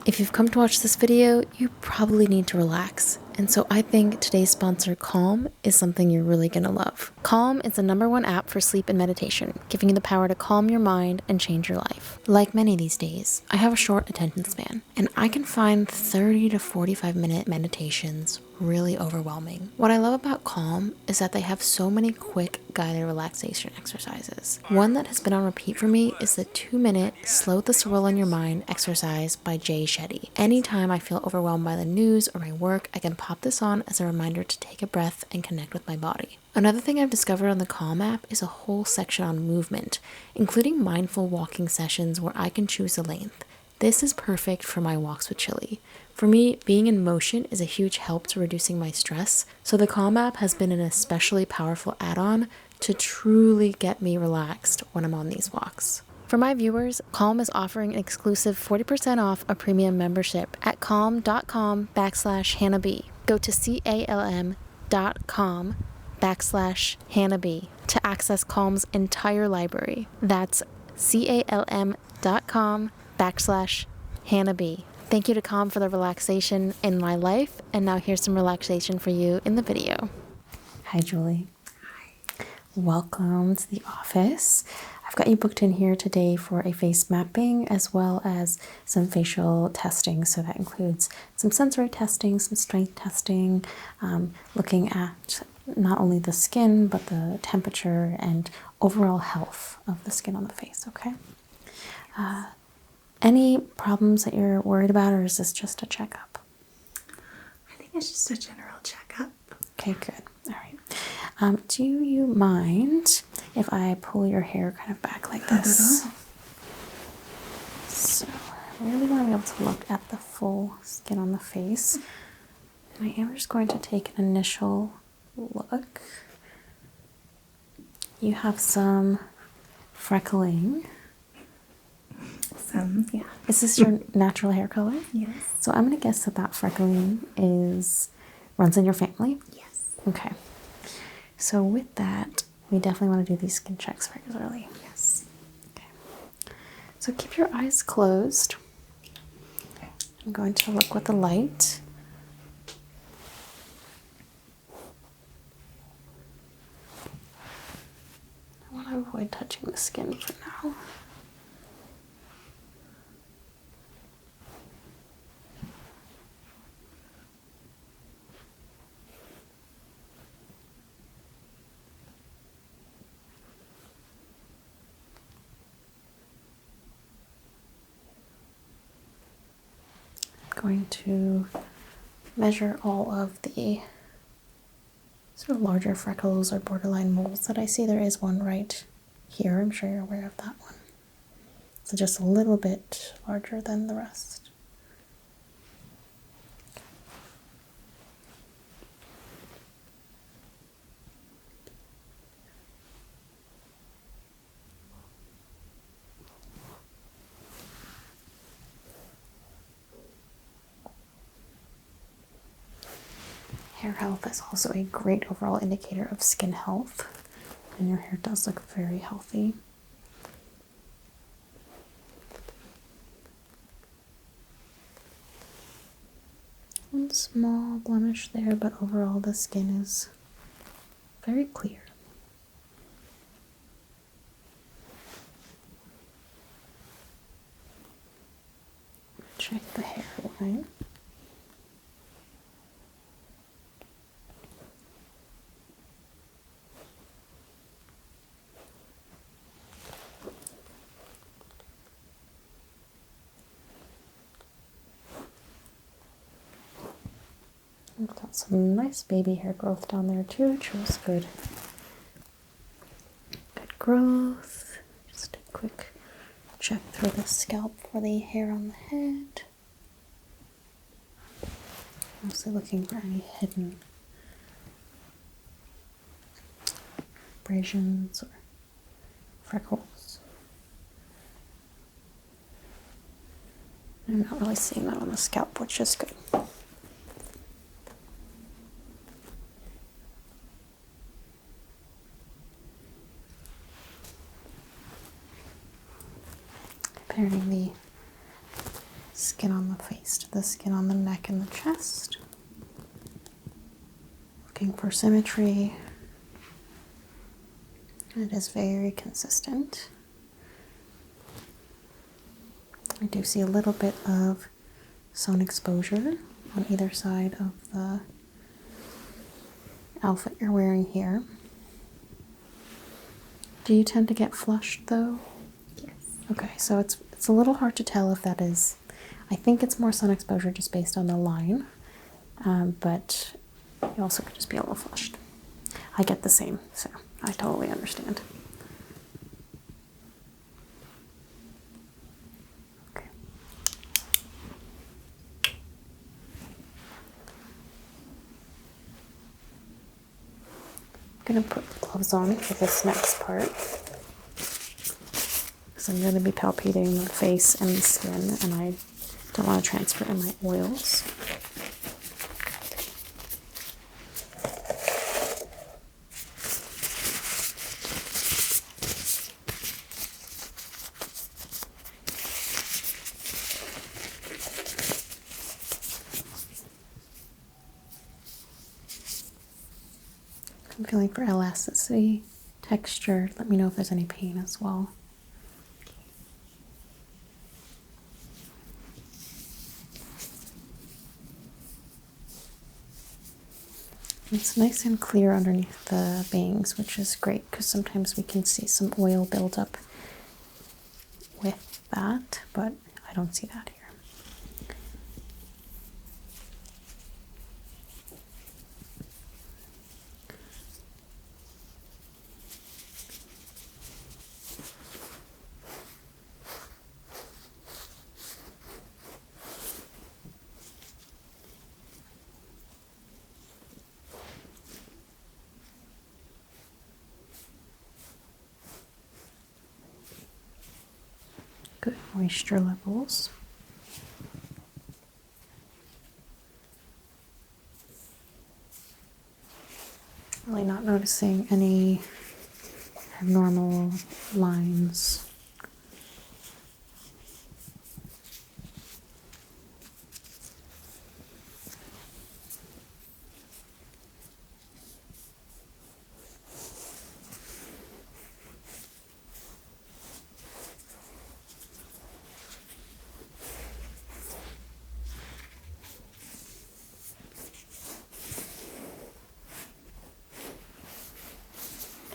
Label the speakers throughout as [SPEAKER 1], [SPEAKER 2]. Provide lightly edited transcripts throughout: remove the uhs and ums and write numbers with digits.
[SPEAKER 1] If you've come to watch this video, you probably need to relax. And so I think today's sponsor, Calm, is something you're really gonna love. Calm is the #1 app for sleep and meditation, giving you the power to calm your mind and change your life. Like many these days, I have a short attention span, and I can find 30 to 45 minute meditations really overwhelming. What I love about Calm is that they have so many quick guided relaxation exercises. One that has been on repeat for me is the 2-minute Slow the Swirl in Your Mind exercise by Jay Shetty. Anytime I feel overwhelmed by the news or my work, I can pop this on as a reminder to take a breath and connect with my body. Another thing I've discovered on the Calm app is a whole section on movement, including mindful walking sessions where I can choose the length. This is perfect for my walks with Chili. For me, being in motion is a huge help to reducing my stress, so the Calm app has been an especially powerful add-on to truly get me relaxed when I'm on these walks. For my viewers, Calm is offering an exclusive 40% off a premium membership at calm.com/HannahB. Go to calm.com/HannahB to access Calm's entire library. That's calm.com/HannahB. Thank you to Calm for the relaxation in my life, and now here's some relaxation for you in the video. Hi, Julie.
[SPEAKER 2] Hi.
[SPEAKER 1] Welcome to the office. I've got you booked in here today for a face mapping as well as some facial testing. So that includes some sensory testing, some strength testing, looking at not only the skin, but the temperature and overall health of the skin on the face, okay? Any problems that you're worried about, or is this just a checkup?
[SPEAKER 2] I think it's just a general checkup.
[SPEAKER 1] Okay, good. All right. Do you mind if I pull your hair kind of back like this? So I really want to be able to look at the full skin on the face. And I am just going to take an initial look. You have some freckling.
[SPEAKER 2] Yeah.
[SPEAKER 1] Is this your natural hair color?
[SPEAKER 2] Yes.
[SPEAKER 1] So I'm going to guess that that freckling runs in your family.
[SPEAKER 2] Yes.
[SPEAKER 1] Okay. So with that, we definitely want to do these skin checks regularly.
[SPEAKER 2] Yes.
[SPEAKER 1] Okay. So keep your eyes closed. I'm going to look with the light. I want to avoid touching the skin for now. Going to measure all of the sort of larger freckles or borderline moles that I see. There is one right here. I'm sure you're aware of that one. So just a little bit larger than the rest. Hair health is also a great overall indicator of skin health, and your hair does look very healthy. One small blemish there, but overall the skin is very clear. Check the hairline. We've got some nice baby hair growth down there too, which shows good growth. Just a quick check through the scalp for the hair on the head. Mostly looking for any hidden abrasions or freckles. I'm not really seeing that on the scalp, which is good. Pairing the skin on the face to the skin on the neck and the chest. Looking for symmetry. It is very consistent. I do see a little bit of sun exposure on either side of the outfit you're wearing here. Do you tend to get flushed though?
[SPEAKER 2] Yes.
[SPEAKER 1] Okay, so it's a little hard to tell if that is, I think it's more sun exposure just based on the line, but you also could just be a little flushed. I get the same, so I totally understand. Okay. I'm going to put gloves on for this next part because I'm going to be palpating the face and the skin, and I don't want to transfer in my oils. I'm feeling for elasticity, texture. Let me know if there's any pain as well. It's nice and clear underneath the bangs, which is great because sometimes we can see some oil build up with that, but I don't see that here. Good moisture levels. Really not noticing any abnormal lines.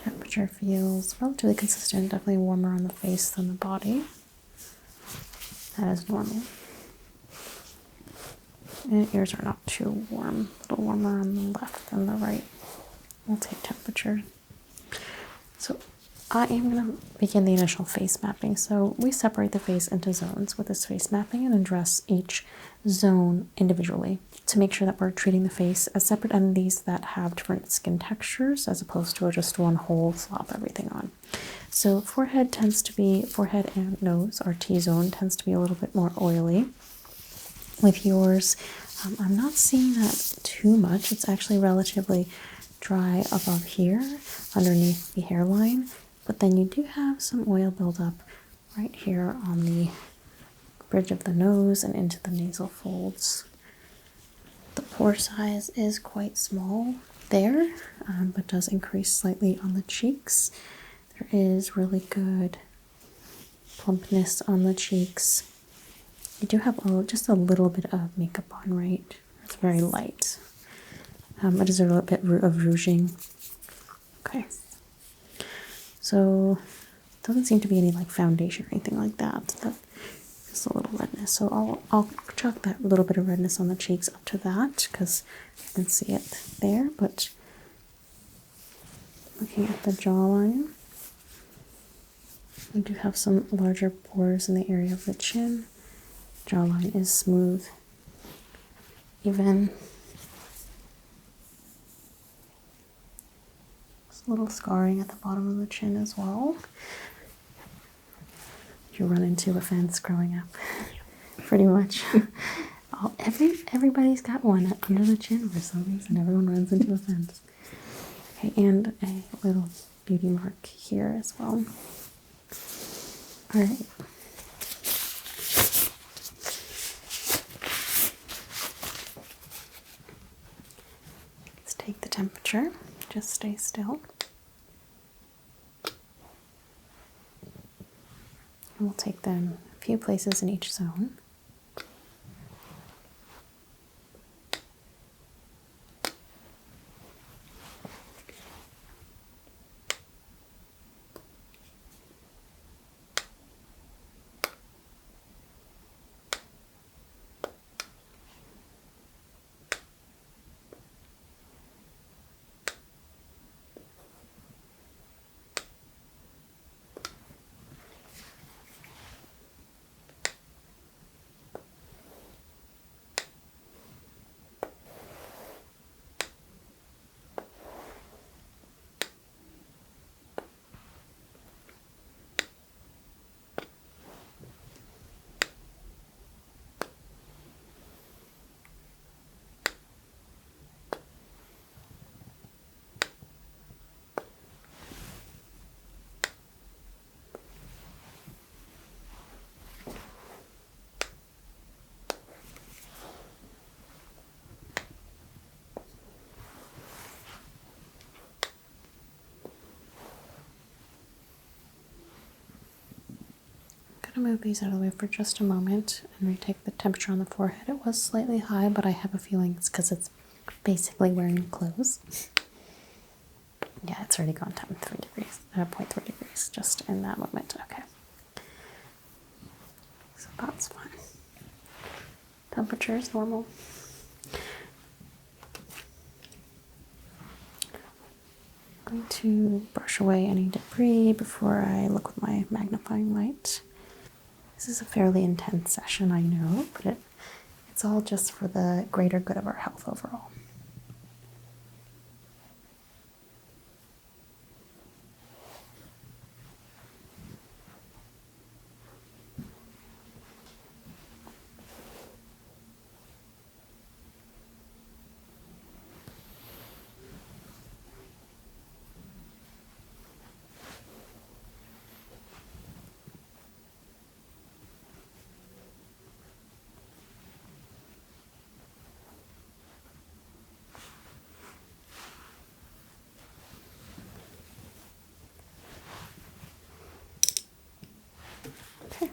[SPEAKER 1] Temperature feels relatively consistent, definitely warmer on the face than the body. That is normal. And ears are not too warm, a little warmer on the left than the right. We'll take temperature. So I am going to begin the initial face mapping. So we separate the face into zones with this face mapping and address each zone individually to make sure that we're treating the face as separate entities that have different skin textures as opposed to just one whole slop everything on. So forehead and nose, our T-zone, tends to be a little bit more oily. With yours, I'm not seeing that too much. It's actually relatively dry above here underneath the hairline, but then you do have some oil buildup right here on the bridge of the nose and into the nasal folds. The pore size is quite small there, but does increase slightly on the cheeks. There is really good plumpness on the cheeks. You do have just a little bit of makeup on, right? It's very light. It is a little bit of rouging. Okay. So, doesn't seem to be any like foundation or anything like that. Just a little redness. So I'll chalk that little bit of redness on the cheeks up to that because you can see it there. But looking at the jawline, we do have some larger pores in the area of the chin. Jawline is smooth, even. Just a little scarring at the bottom of the chin as well. You run into a fence growing up, pretty much. Everybody's got one under the chin for some reason. Everyone runs into a fence. Okay, and a little beauty mark here as well. All right. temperature. Just stay still. And we'll take them a few places in each zone. I'm going to move these out of the way for just a moment and retake the temperature on the forehead. It was slightly high, but I have a feeling it's because it's basically wearing clothes. Yeah, it's already gone down 3 degrees, 0.3 degrees just in that moment. Okay. So that's fine. Temperature is normal. I'm going to brush away any debris before I look with my magnifying light. This is a fairly intense session, I know, but it's all just for the greater good of our health overall. Okay.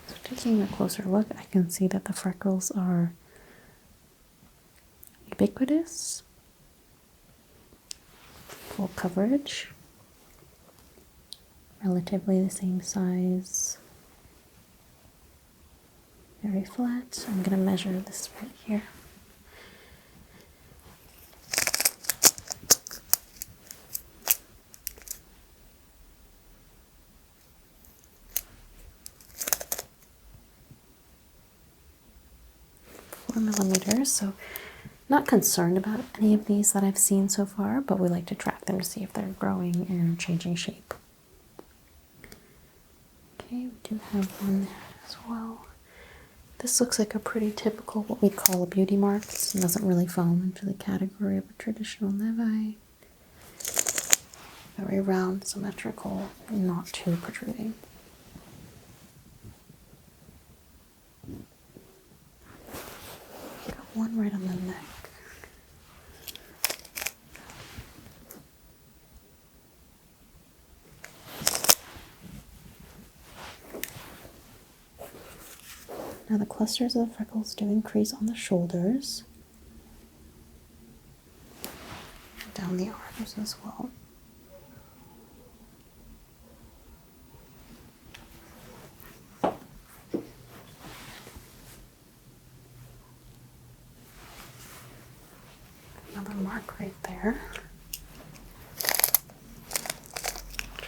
[SPEAKER 1] So taking a closer look, I can see that the freckles are ubiquitous, full coverage, relatively the same size, very flat. I'm going to measure this right here. Millimeters, so not concerned about any of these that I've seen so far, but we like to track them to see if they're growing and changing shape. Okay, we do have one there as well. This looks like a pretty typical, what we call a beauty mark. It doesn't really fall into the category of a traditional nevi. Very round, symmetrical, not too protruding. Got one right on the neck. Now the clusters of the freckles do increase on the shoulders, down the arms as well. Another mark right there.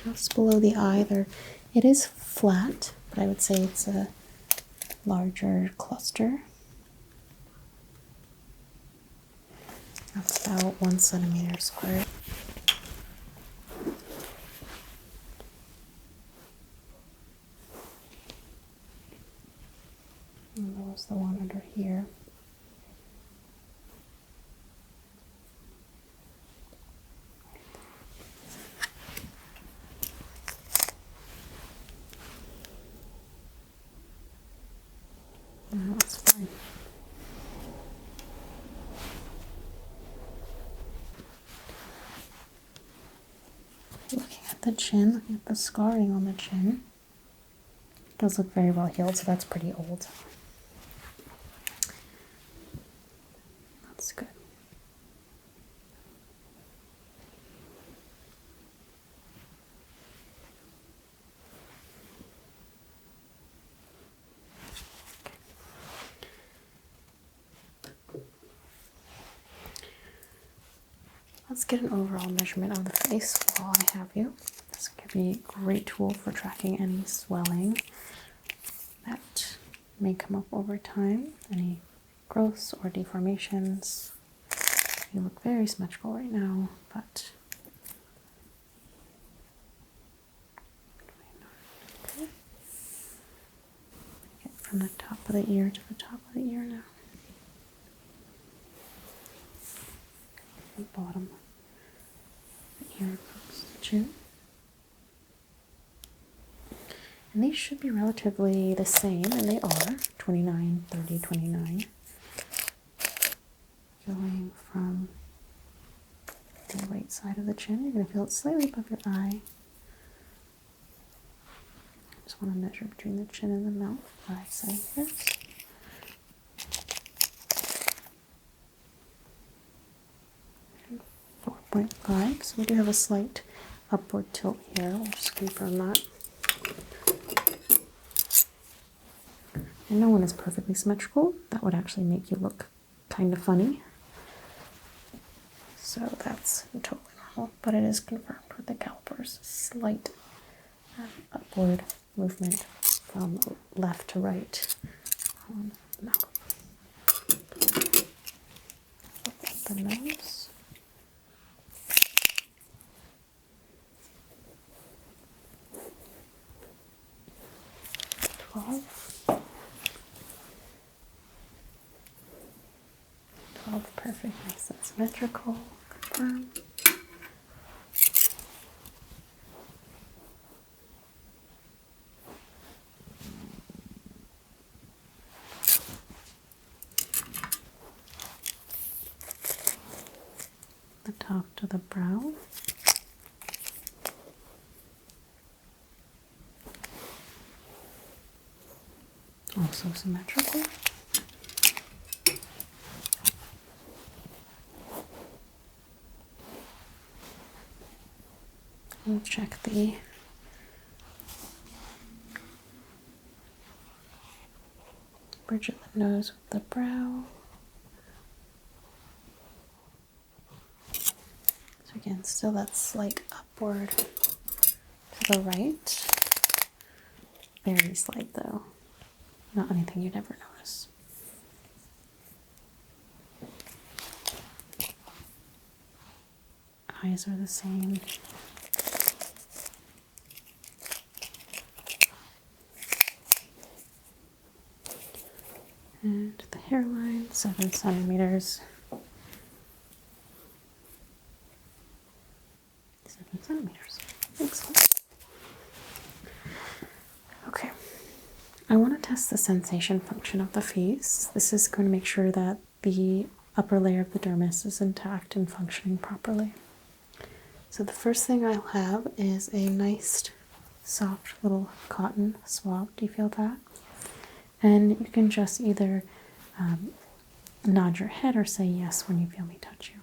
[SPEAKER 1] Just below the eye there, it is flat, but I would say it's a larger cluster. That's about 1 centimeter square. And there was the one under here. the chin, looking at the scarring on the chin. It does look very well healed, so that's pretty old. That's good. Let's get an overall measurement of the face while I have you. This could be a great tool for tracking any swelling that may come up over time, any growths or deformations. You look very symmetrical right now, but okay. Get from the top of the ear to the top of the ear now. The bottom of the ear across the chin. And these should be relatively the same, and they are 29, 30, 29. Going from the right side of the chin, you're going to feel it slightly above your eye. Just want to measure between the chin and the mouth, right side first. And 4.5, so we do have a slight upward tilt here. We'll just confirm that. And no one is perfectly symmetrical. That would actually make you look kind of funny. So that's totally normal, but it is confirmed with the calipers. Slight upward movement from left to right on the mouth. Look at the nose. Perfect, nice and symmetrical. Confirm. The top to the brow. Also symmetrical. We'll check the bridge of the nose with the brow. So again, still that slight upward to the right. Very slight though. Not anything you'd ever notice. Eyes are the same. And the hairline, 7 centimeters. 7 centimeters. Excellent. Okay. I want to test the sensation function of the face. This is going to make sure that the upper layer of the dermis is intact and functioning properly. So the first thing I'll have is a nice, soft little cotton swab. Do you feel that? And you can just either nod your head or say yes when you feel me touch you.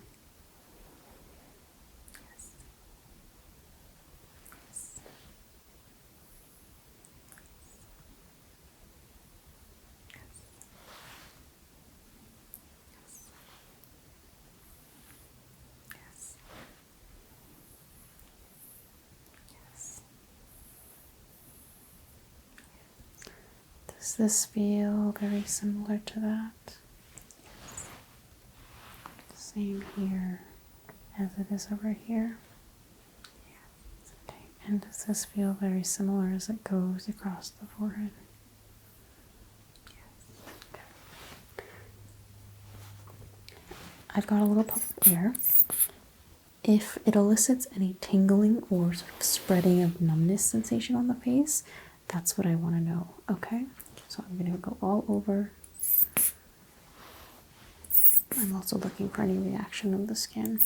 [SPEAKER 1] Yes. Yes. Yes. Yes. Does this feel very similar to that? Same here as it is over here. Okay. And does this feel very similar as it goes across the forehead? Yes. Okay. I've got a little pop here. If it elicits any tingling or sort of spreading of numbness sensation on the face, that's what I want to know, okay? So I'm going to go all over. I'm also looking for any reaction of the skin.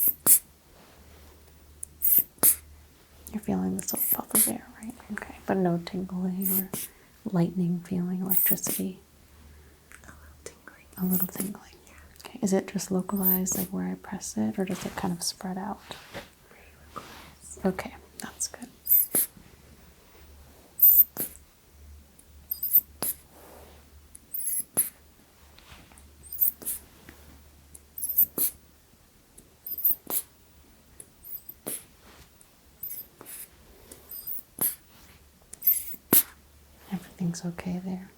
[SPEAKER 1] Your feeling this little puff of air, right? Okay, but no tingling or lightning feeling, electricity.
[SPEAKER 2] A little tingling.
[SPEAKER 1] A little tingling. Okay, is it just localized, like where I press it, or does it kind of spread out?
[SPEAKER 2] Pretty localized.
[SPEAKER 1] Okay, that's good. Everything's okay there.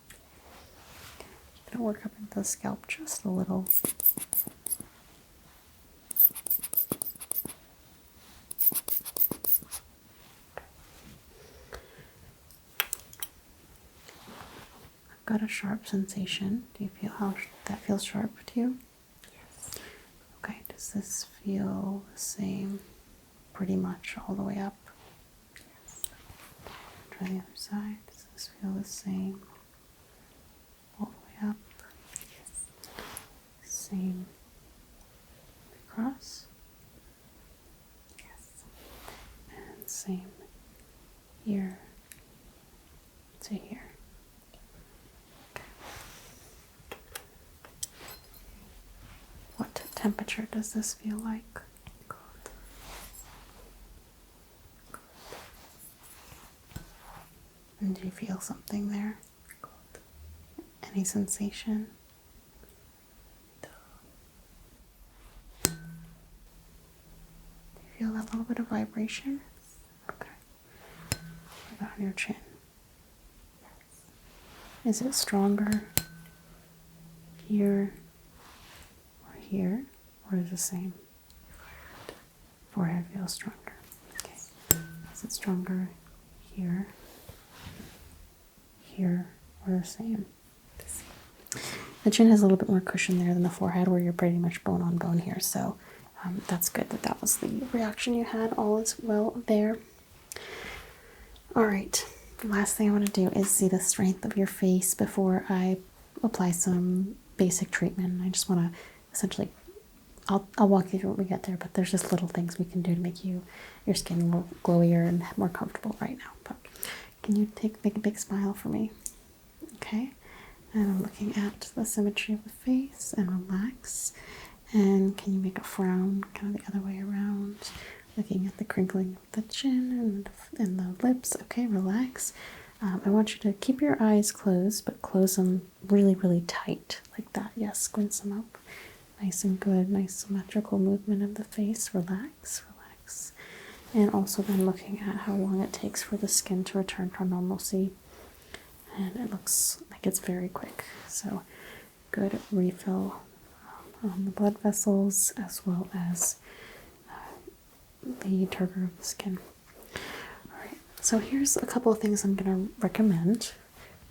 [SPEAKER 1] Gonna work up into the scalp just a little. I've got a sharp sensation. Do you feel how that feels sharp to you?
[SPEAKER 2] Yes.
[SPEAKER 1] Okay, does this feel the same pretty much all the way up?
[SPEAKER 2] Yes.
[SPEAKER 1] Try the other side. Does this feel the same all the way up?
[SPEAKER 2] Yes.
[SPEAKER 1] Same across?
[SPEAKER 2] Yes.
[SPEAKER 1] And same here to here. What temperature does this feel like?
[SPEAKER 2] Cold.
[SPEAKER 1] And do you feel something there?
[SPEAKER 2] Cold.
[SPEAKER 1] Any sensation?
[SPEAKER 2] Dull.
[SPEAKER 1] Do you feel that little bit of vibration? Okay. What about on your chin?
[SPEAKER 2] Yes.
[SPEAKER 1] Is it stronger here or here, or is it the same? Forehead feels stronger. Okay. Is it stronger here, here, or the same?
[SPEAKER 2] The same.
[SPEAKER 1] The chin has a little bit more cushion there than the forehead, where you're pretty much bone on bone here. So that's good that that was the reaction you had. All is well there. All right. The last thing I want to do is see the strength of your face before I apply some basic treatment. I just want to essentially, I'll walk you through what we get there, but there's just little things we can do to make your skin a little glowier and more comfortable right now. But can you make a big smile for me? Okay. And I'm looking at the symmetry of the face and relax. And can you make a frown kind of the other way around? Looking at the crinkling of the chin and the lips. Okay, relax. I want you to keep your eyes closed, but close them really, really tight, like that. Yes, squint them up. Nice and good, nice symmetrical movement of the face. Relax, relax. And also then looking at how long it takes for the skin to return to normalcy. And it looks like it's very quick. So good refill on the blood vessels as well as the turgor of the skin. Alright, so here's a couple of things I'm going to recommend.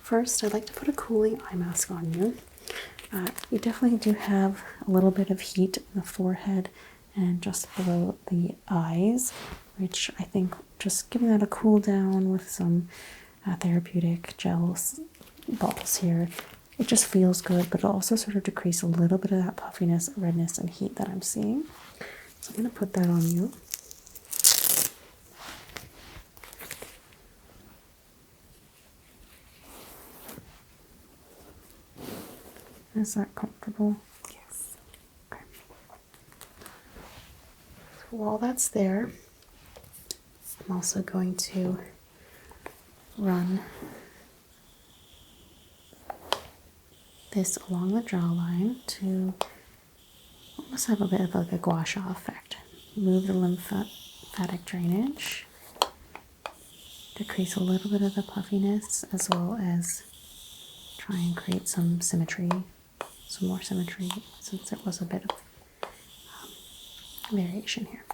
[SPEAKER 1] First, I'd like to put a cooling eye mask on you. You definitely do have a little bit of heat in the forehead and just below the eyes, which I think just giving that a cool down with some therapeutic gels balls here, it just feels good, but it'll also sort of decrease a little bit of that puffiness, redness, and heat that I'm seeing. So I'm going to put that on you. Is that comfortable?
[SPEAKER 2] Yes.
[SPEAKER 1] Okay. So while that's there, I'm also going to run this along the jawline to almost have a bit of like a gua sha effect. Move the lymphatic drainage, decrease a little bit of the puffiness, as well as try and create some symmetry, some more symmetry, since there was a bit of variation here.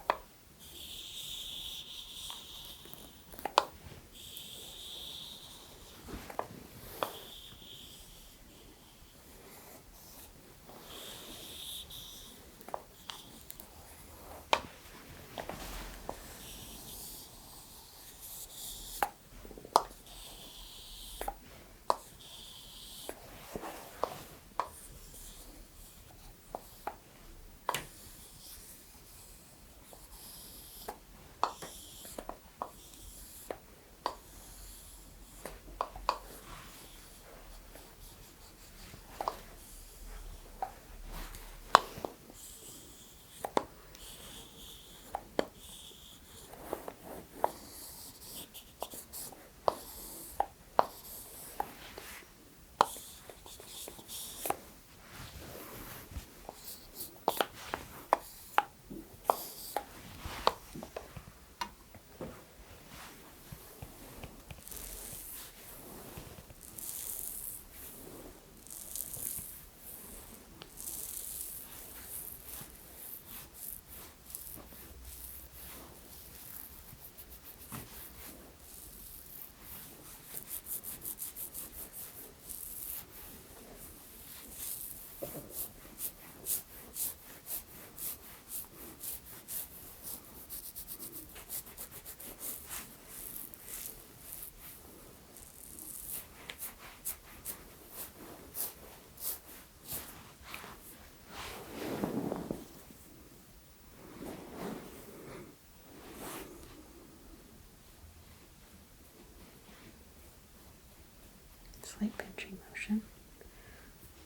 [SPEAKER 3] lotion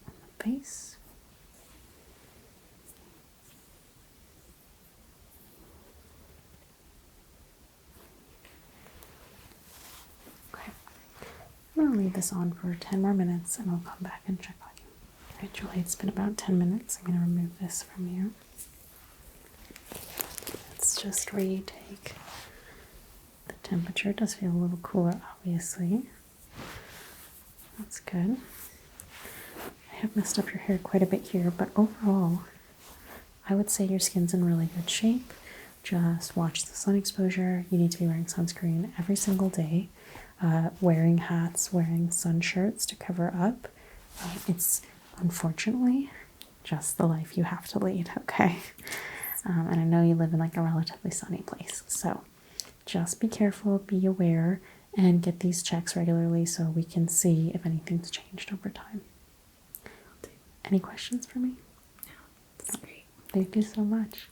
[SPEAKER 3] on the base. Okay, I'm going to leave this on for 10 more minutes and I'll come back and check on you. Alright, Julie, it's been about 10 minutes. I'm going to remove this from you. Let's just retake the temperature. It does feel a little cooler, obviously. That's good. I have messed up your hair quite a bit here, but overall, I would say your skin's in really good shape. Just watch the sun exposure. You need to be wearing sunscreen every single day, wearing hats, wearing sun shirts to cover up. It's unfortunately just the life you have to lead, okay? And I know you live in like a relatively sunny place, so just be careful, be aware, and get these checks regularly so we can see if anything's changed over time. Any questions for me?
[SPEAKER 2] No, that's great.
[SPEAKER 3] Thank you so much.